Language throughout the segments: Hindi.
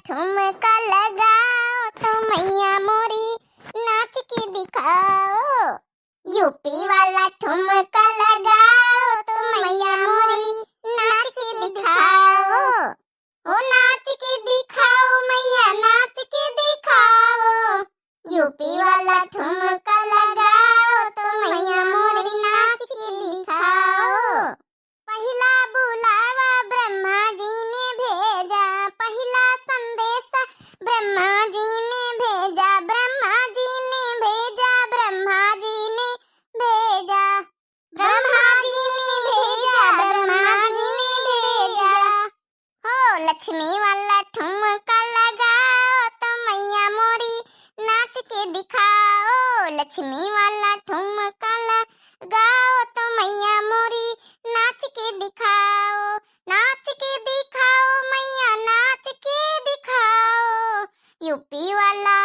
ठुमका लगाओ तो मैया मोरी नाच के दिखाओ। यूपी वाला ठुमका लगाओ तो मैया मोरी नाच के दिखाओ। ओ नाच के दिखाओ मैया नाच के दिखाओ। यूपी वाला ठुमका लगाओ तो मैया मोरी नाच के दिखाओ। पहला बुलावा ब्रह्मा जी ने भेजा, पहला संदेश ब्रह्मा जी ने भेजा, ब्रह्मा जी ने भेजा, ब्रह्मा जी ने भेजा, ब्रह्मा जी ने भेजा, ब्रह्मा जी ने भेजा। हो लक्ष्मी वाला ठुमका लगाओ तो मैया मोरी नाच के दिखाओ। लक्ष्मी वाला ठुमका लगाओ तो मैया मोरी नाच के दिखाओ। नाच के दिखाओ मैया नाच के दिखाओ। यूपी वाला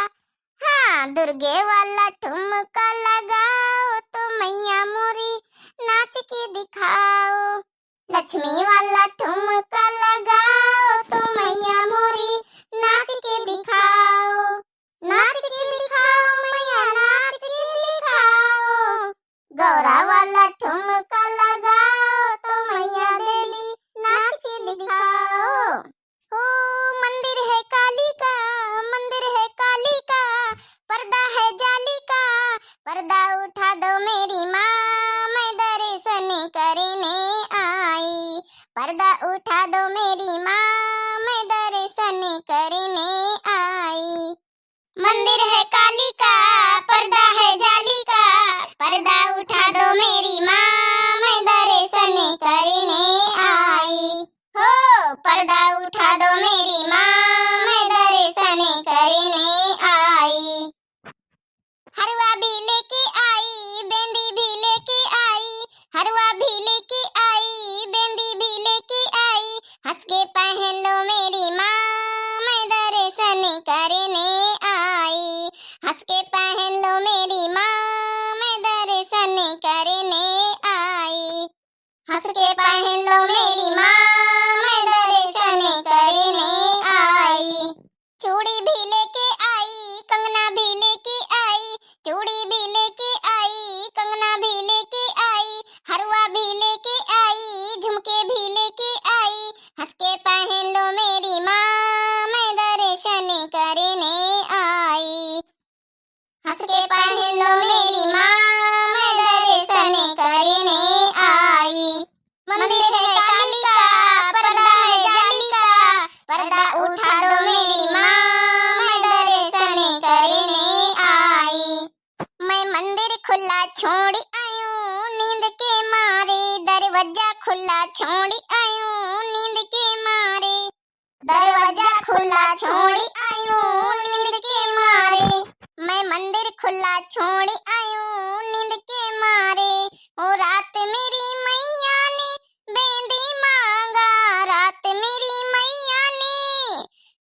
हाँ दुर्गे वाला ठुमका लगाओ तो मैया मोरी नाच के दिखाओ। लक्ष्मी वाला ठुमका लगाओ तो मैया मोरी नाच के दिखाओ। नाच के दिखाओ मैया नाच के दिखाओ। गौरा वाला ठुमका लगाओ तो मैया देली नाच के दिखाओ। हो मंदिर है काली का, मंदिर है काली का, पर्दा है जाली का, पर्दा उठा दो मेरी माँ मैं दर्शन करने आई। पर्दा उठा दो मेरी माँ मैं दर्शन करने आई। मंदिर है काली का, पर्दा है जाली का, पर्दा उठा दो मेरी माँ मैं दर्शन करने आई। हो पर्दा उठा दो मेरी माँ मैं दर्शन करने आई। हरवा भी लेके आई बेंदी भी लेके आई, हरवा भी लेके आई बेंदी भी लेके आई। हंस के पहन लो मेरी माँ मैं दर्शन करने आई। हंस के पहन लो मेरी माँ मैं दर्शन करने आई। हंस के पहन लो मेरी माँ मैं दर्शन करने आई। चूड़ी भी लेके आई कंगना भी लेके आई, चूड़ी भी लेके आई कंगना भी लेके आई, हरवा भी लेके आई झुमके भी लेके आई। हंस के पहन लो मेरी माँ मैं दर्शन करने आई। हंस के पहन लो मेरी माँ मैं दर्शन करने आई। मंदिर है काली का, पर्दा है जाली का, पर्दा उठा दो मेरी माँ मैं दर्शन करने आई। मैं मंदिर खुला छोड़ी आयूं नींद के मारे, दरवाजा खुला छोड़ी आयूं नींद के मारे, दरवाजा खुला छोड़ी आयूं नींद के मारे। मैं मंदिर खुला छोड़ी आयूं नींद के मारे। ओ रात मेरी मैया ने बेंदी मांगा, रात मेरी मैया ने,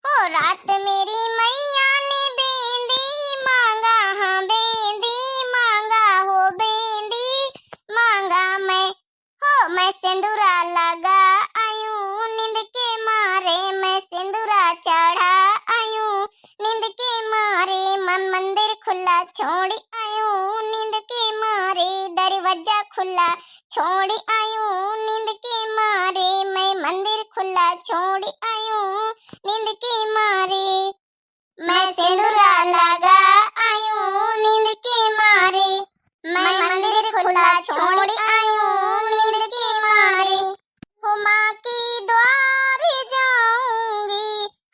ओ रात मेरी मैया ने बेंदी मांगा। हाँ बेंदी मांगा, हो बेंदी मांगा। मैं सिंदूरा लगा आयूं नींद के मारे, मैं सिंदूरा चढ़ा आयूं नींद के मारे। मैं मंदिर खुला छोड़ी आयूं नींद के मारे, दरवाजा खुला छोड़ी आयूं नींद के मारे। मैं मंदिर खुला छोड़ी आयूं नींद के मारे। मैं सिंदूरा लगा आयूं नींद के मारे, मैं मंदिर खुला छोड़ी आयूं नींद के मारे। हो माँ के द्वार जाऊंगी,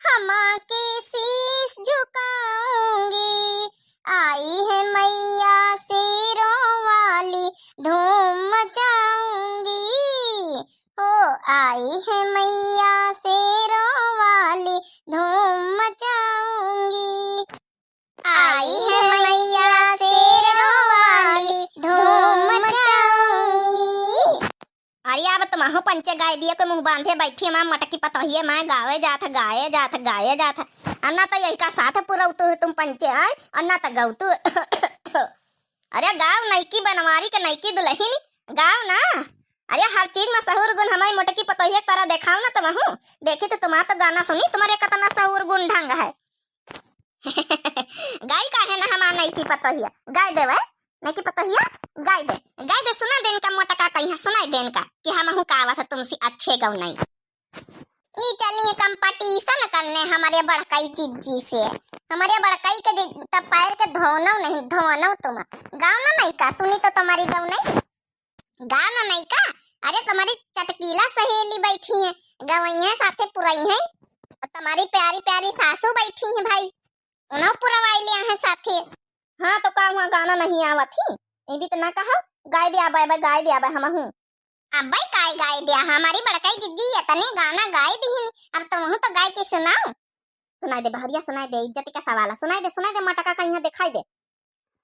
हम माँ के शीश झुकाऊंगी। आई है मैया शेरों वाली धूम मचाऊंगी। हो आई है मैया शेरों वाली धूम मचाऊंगी। आई है मैया शेरों वाली धूम मचाऊंगी। अरे अब तुम हो पंचे गाय दिए को मुंह बांधे बैठी माँ मटकी पतोहिए मैं गावे जात गाये जात गाये जात। अन्ना तो यही का साथ पुरौतु है तुम पंचे आए, अन्ना तो गौतु। अरे गाँव नईकी बनवारी के नईकी दुल्हन गाँव ना। अरे हर चीज में सहूर गुण हमारी मोटकी पतोहिया तरह देखाओ ना तुम हूँ देखी तो तुम्हारा तो गाना सुनी तुम्हारे कतना सहूर गुण ढंग है। गाय का है ना हमारा नहीं की पतोहिया गाय दे वह नहीं की पतोहिया गाय दे सुना देन का मोटका कहीं सुनाई देन का कि हम हूँ का आवाज तुमसे अच्छे गाँव नहीं नी चलिए कंपटीशन करने हमारे बड़काई जीजी से हमारे बड़काई के तब पैर के धोनो तुम गाँव ना नहीं का सुनी तो तुम्हारी गाँव नहीं गाना नहीं का। अरे तुम्हारी चटकीला सहेली बैठी है गवैया साथे पुराई है और तुम्हारी प्यारी प्यारी सासू बैठी है भाई उन्हों पुरवाई लिया है साथे। हाँ तो का हुआ गाना नहीं आवत थी ये भी तो ना कहा गाय दिया बाय हम हूँ अब भाई काय गाय दिया हमारी बड़काई जिद्दी है तने गाना गाय दी अब तुम तो गाय के सुनाई दे बहरिया सुनाई दे इज्जत का सवाल सुनाई दे मटका कहीं दिखाई दे।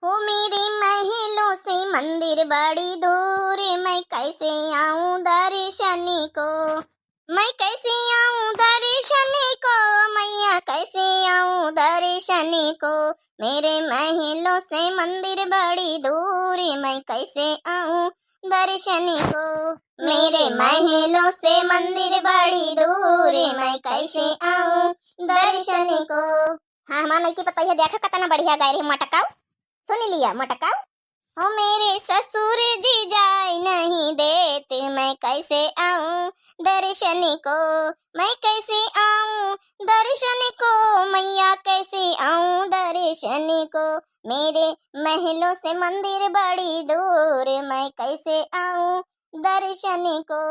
हो मेरे महलों से मंदिर बड़ी दूर मैं कैसे आऊं दर्शन को मैं कैसे आऊं दर्शन को मैया कैसे आऊं दर्शन को मेरे महलों से मंदिर बड़ी दूर मैं कैसे आऊं दर्शन को मेरे महलों से मंदिर बड़ी दूर मैं कैसे आऊं दर्शन को। हाँ हमारा नहीं की पता है देखा कितना बढ़िया गाय रही मटका सुन लिया मटका। हो मेरे ससुर जी जाय नहीं देते मैं कैसे आऊं दर्शन को मैं कैसे आऊं दर्शन को मैया कैसे आऊं दर्शन को मेरे महलों से मंदिर बड़ी दूर मैं कैसे आऊं दर्शन को।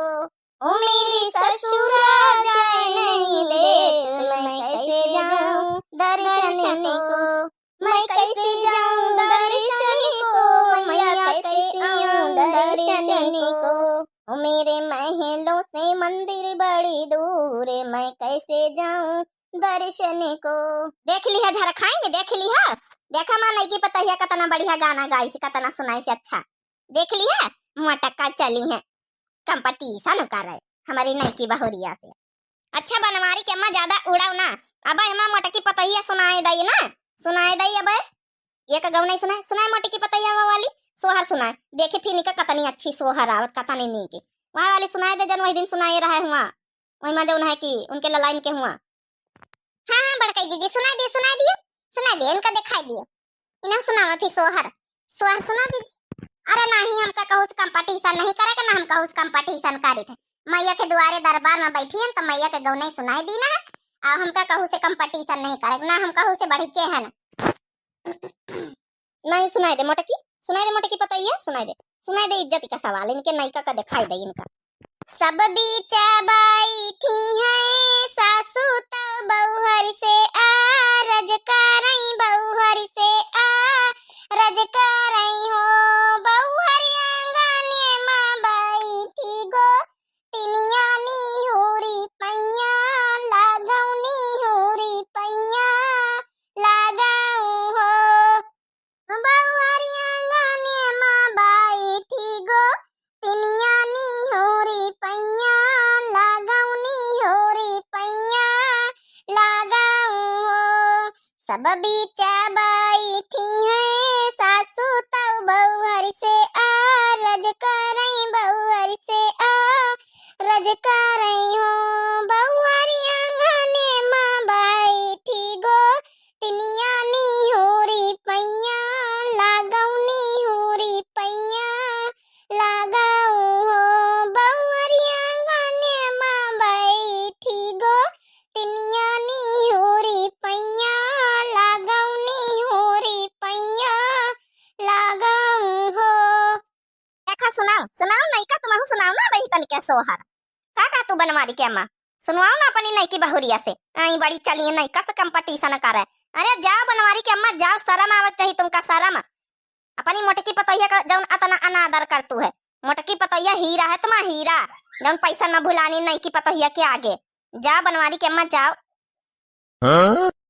ओ मेरी ससुरा जाय नहीं देते मैं कैसे जाऊं दर्शन को मैं कैसे जाऊं दर्शन को मैया कैसे आऊं दर्शन को मेरे महलों से मंदिर बड़ी दूर मैं कैसे जाऊं दर्शन को। देख लिया झर खाएंगे देख लिया देखा मां नहीं की पता है कितना बढ़िया गाना गाई से कितना सुनाई से अच्छा देख लिया मटका चली है कंपटीशन कर रहे हमारी नहीं की बहुरिया से। अच्छा बनवारी के अम्मा ज्यादा उड़ाओ ना अब हमारा मटकी पतैया सुनाए दई ना सुनाए दई अब एक गाँव नहीं सुनाए मोटी की पतैया वाली सोहर सुनाए देखे फिर निका कतनी अच्छी सोहर आवत कतनी नी की वहाँ वाली सुनाए दे जन वही दिन सुनाए रहा हुआ वही में जो है कि उनके ललाइन के हुआ। हाँ बड़काई दीदी सुनाए दिए इनका दिखाई दियो इन्हें सुनावा फिर सोहर सुना दीजिए। अरे नहीं हमका कहूँ कंपटीशन नहीं करेगा ना हम कहूँ कंपटीशन करे थे मैया के दुआरे दरबार में बैठी है तो मैया के गाँव नहीं सुनाई दी ना अब हमका कहूँ से कंपटीशन नहीं करेगा ना हम कहूँ से बढ़ी के है ना नहीं सुनाई दे मोटकी पतैया सुनाई दे इज्जत का सवाल इनके नैका का दिखाई दे इनका। सब बीच बैठी है सासू तो बहुहर से आ रज करई बहुहर से आ रज करई हो बहुहर आंगने में बैठी गो तिनिया नी होरी पैया लागौनी होरी पैया लगाऊं हो बहुहर आंगने में बैठी गो तिनिया नी होरी पैया लागौनी होरी पैया लगाऊं हो सब बीच बैठी है सासू तो बहुहर से आ रज करई बहुहर से आ रज करई हो बहुहर आंगने में बैठी गो तिनिया नी होरी पैया लागौनी होरी पैया लगाऊं हो बहुहर आंगने में बैठी गो तिनिया नी होरी पैया लागौनी होरी पैया लगाऊं हो। देखा सुनाओ नहीं का तुम सुनाओ ना वही तन के सोहर का तू बनवारी के अम्मा सुनवाओ ना अपनी नई की बहुरिया से आई बड़ी चलिए नहीं का कंपटीशन करे। अरे जाओ बनवारी के अम्मा जाओ शर्म आवत चाहिए तुमका शर्म अपनी मोटकी पतैया का जौन अतना अनादर कर तू है मोटकी पतैया हीरा है तुम्हारा हीरा जौन पैसा न भुलानी नहीं की पतैया के आगे जा बनवारी के अम्मा जाओ।